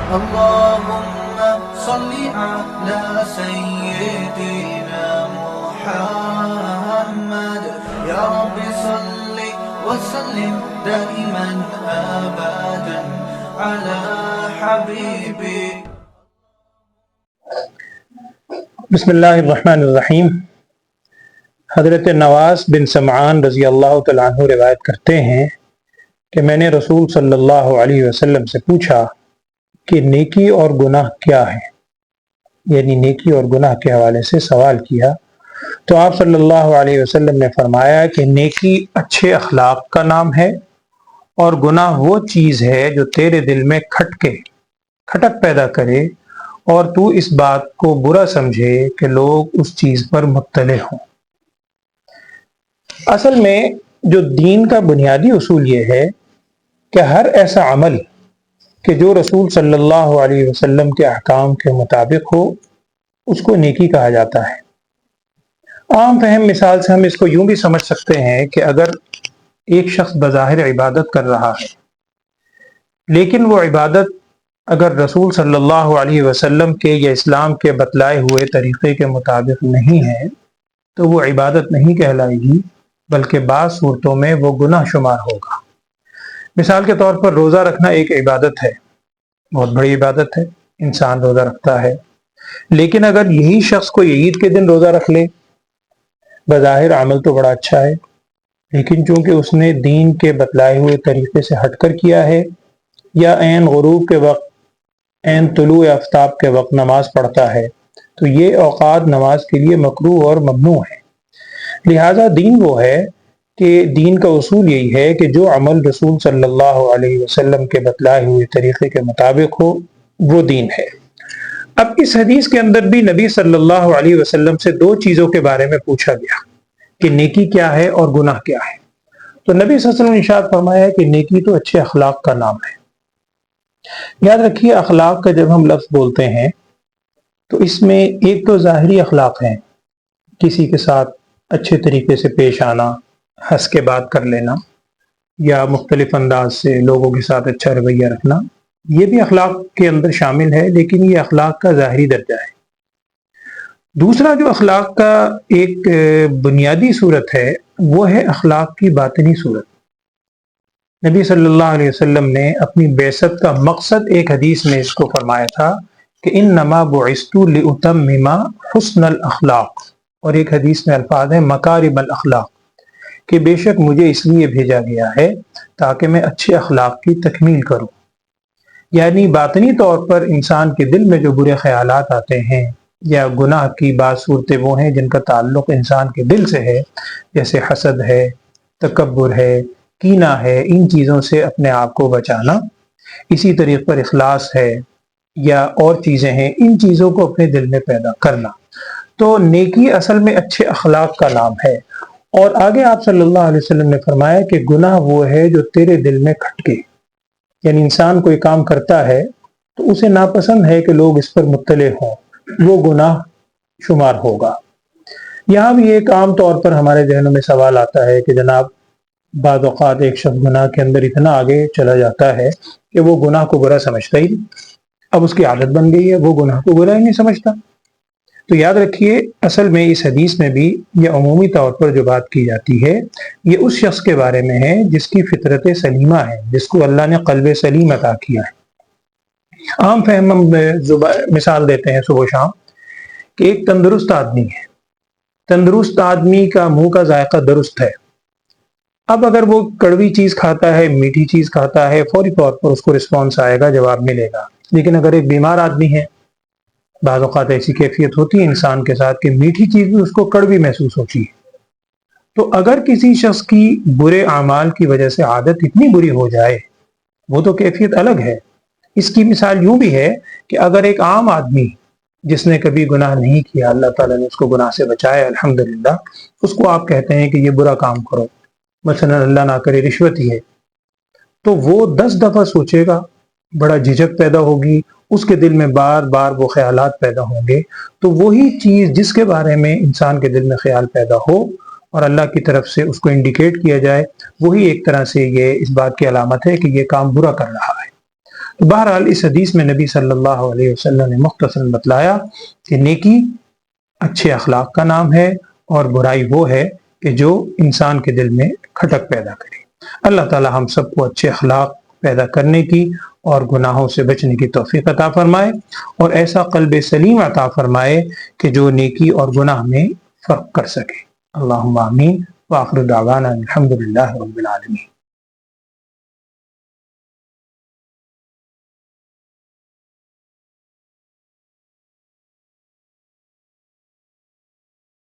اللهم صل على سيدنا محمد يا رب صل وسلم دائما أبدا على حبيبك. بسم اللہ الرحمن الرحیم. حضرت نواس بن سمعان رضی اللہ تعالیٰ عنہ روایت کرتے ہیں کہ میں نے رسول صلی اللہ علیہ وسلم سے پوچھا کہ نیکی اور گناہ کیا ہے، یعنی نیکی اور گناہ کے حوالے سے سوال کیا تو آپ صلی اللہ علیہ وسلم نے فرمایا کہ نیکی اچھے اخلاق کا نام ہے اور گناہ وہ چیز ہے جو تیرے دل میں کھٹک پیدا کرے اور تو اس بات کو برا سمجھے کہ لوگ اس چیز پر مطلع ہوں۔ اصل میں جو دین کا بنیادی اصول یہ ہے کہ ہر ایسا عمل کہ جو رسول صلی اللہ علیہ وسلم کے احکام کے مطابق ہو اس کو نیکی کہا جاتا ہے۔ عام فہم مثال سے ہم اس کو یوں بھی سمجھ سکتے ہیں کہ اگر ایک شخص بظاہر عبادت کر رہا ہے لیکن وہ عبادت اگر رسول صلی اللہ علیہ وسلم کے یا اسلام کے بتلائے ہوئے طریقے کے مطابق نہیں ہے تو وہ عبادت نہیں کہلائے گی بلکہ بعض صورتوں میں وہ گناہ شمار ہوگا۔ مثال کے طور پر روزہ رکھنا ایک عبادت ہے، بہت بڑی عبادت ہے، انسان روزہ رکھتا ہے، لیکن اگر یہی شخص کوئی عید کے دن روزہ رکھ لے، بظاہر عمل تو بڑا اچھا ہے لیکن چونکہ اس نے دین کے بتلائے ہوئے طریقے سے ہٹ کر کیا ہے یا عین غروب کے وقت، عین طلوع آفتاب کے وقت نماز پڑھتا ہے تو یہ اوقات نماز کے لیے مکروہ اور ممنوع ہے۔ لہذا دین وہ ہے کہ دین کا اصول یہی ہے کہ جو عمل رسول صلی اللہ علیہ وسلم کے بتلائے ہوئے طریقے کے مطابق ہو وہ دین ہے۔ اب اس حدیث کے اندر بھی نبی صلی اللہ علیہ وسلم سے دو چیزوں کے بارے میں پوچھا گیا کہ نیکی کیا ہے اور گناہ کیا ہے۔ تو نبی صلی اللہ علیہ وسلم نے ارشاد فرمایا کہ نیکی تو اچھے اخلاق کا نام ہے۔ یاد رکھیے اخلاق کا جب ہم لفظ بولتے ہیں تو اس میں ایک تو ظاہری اخلاق ہیں، کسی کے ساتھ اچھے طریقے سے پیش آنا، ہنس کے بات کر لینا یا مختلف انداز سے لوگوں کے ساتھ اچھا رویہ رکھنا، یہ بھی اخلاق کے اندر شامل ہے لیکن یہ اخلاق کا ظاہری درجہ ہے۔ دوسرا جو اخلاق کا ایک بنیادی صورت ہے وہ ہے اخلاق کی باطنی صورت۔ نبی صلی اللہ علیہ وسلم نے اپنی بعثت کا مقصد ایک حدیث میں اس کو فرمایا تھا کہ انما بعثت لاتمم حسن الاخلاق، اور ایک حدیث میں الفاظ ہیں مکارم الاخلاق، کہ بے شک مجھے اس لیے بھیجا گیا ہے تاکہ میں اچھے اخلاق کی تکمیل کروں۔ یعنی باطنی طور پر انسان کے دل میں جو برے خیالات آتے ہیں یا گناہ کی بعض صورتیں وہ ہیں جن کا تعلق انسان کے دل سے ہے، جیسے حسد ہے، تکبر ہے، کینہ ہے، ان چیزوں سے اپنے آپ کو بچانا۔ اسی طریق پر اخلاص ہے یا اور چیزیں ہیں، ان چیزوں کو اپنے دل میں پیدا کرنا۔ تو نیکی اصل میں اچھے اخلاق کا نام ہے۔ اور آگے آپ صلی اللہ علیہ وسلم نے فرمایا کہ گناہ وہ ہے جو تیرے دل میں کھٹکے، یعنی انسان کوئی کام کرتا ہے تو اسے ناپسند ہے کہ لوگ اس پر مطلع ہوں، وہ گناہ شمار ہوگا۔ یہاں بھی ایک عام طور پر ہمارے ذہنوں میں سوال آتا ہے کہ جناب بعض اوقات ایک شخص گناہ کے اندر اتنا آگے چلا جاتا ہے کہ وہ گناہ کو برا سمجھتا ہی نہیں، اب اس کی عادت بن گئی ہے، وہ گناہ کو برا ہی نہیں سمجھتا۔ تو یاد رکھیے اصل میں اس حدیث میں بھی یہ عمومی طور پر جو بات کی جاتی ہے یہ اس شخص کے بارے میں ہے جس کی فطرت سلیمہ ہے، جس کو اللہ نے قلب سلیم عطا کیا ہے۔ عام فہم مثال دیتے ہیں صبح و شام کہ ایک تندرست آدمی ہے، تندرست آدمی کا منہ کا ذائقہ درست ہے، اب اگر وہ کڑوی چیز کھاتا ہے، میٹھی چیز کھاتا ہے، فوری طور پر اس کو رسپانس آئے گا، جواب ملے گا۔ لیکن اگر ایک بیمار آدمی ہے، بعض اوقات ایسی کیفیت ہوتی ہے انسان کے ساتھ کہ میٹھی چیز بھی اس کو کڑوی محسوس ہوتی ہے۔ تو اگر کسی شخص کی برے اعمال کی وجہ سے عادت اتنی بری ہو جائے وہ تو کیفیت الگ ہے۔ اس کی مثال یوں بھی ہے کہ اگر ایک عام آدمی جس نے کبھی گناہ نہیں کیا، اللہ تعالیٰ نے اس کو گناہ سے بچایا الحمدللہ، اس کو آپ کہتے ہیں کہ یہ برا کام کرو، مثلا اللہ نہ کرے رشوت ہی ہے، تو وہ 10 دفعہ سوچے گا، بڑا جھجک پیدا ہوگی، اس کے دل میں بار بار وہ خیالات پیدا ہوں گے۔ تو وہی چیز جس کے بارے میں انسان کے دل میں خیال پیدا ہو اور اللہ کی طرف سے اس کو انڈیکیٹ کیا جائے، وہی ایک طرح سے یہ اس بات کی علامت ہے کہ یہ کام برا کر رہا ہے۔ بہرحال اس حدیث میں نبی صلی اللہ علیہ وسلم نے مختصراً بتلایا کہ نیکی اچھے اخلاق کا نام ہے اور برائی وہ ہے کہ جو انسان کے دل میں کھٹک پیدا کرے۔ اللہ تعالی ہم سب کو اچھے اخلاق پیدا کرنے کی اور گناہوں سے بچنے کی توفیق عطا فرمائے، اور ایسا قلب سلیم عطا فرمائے کہ جو نیکی اور گناہ میں فرق کر سکے۔ اللہم آمین، وآخر دعوانا الحمدللہ رب العالمین۔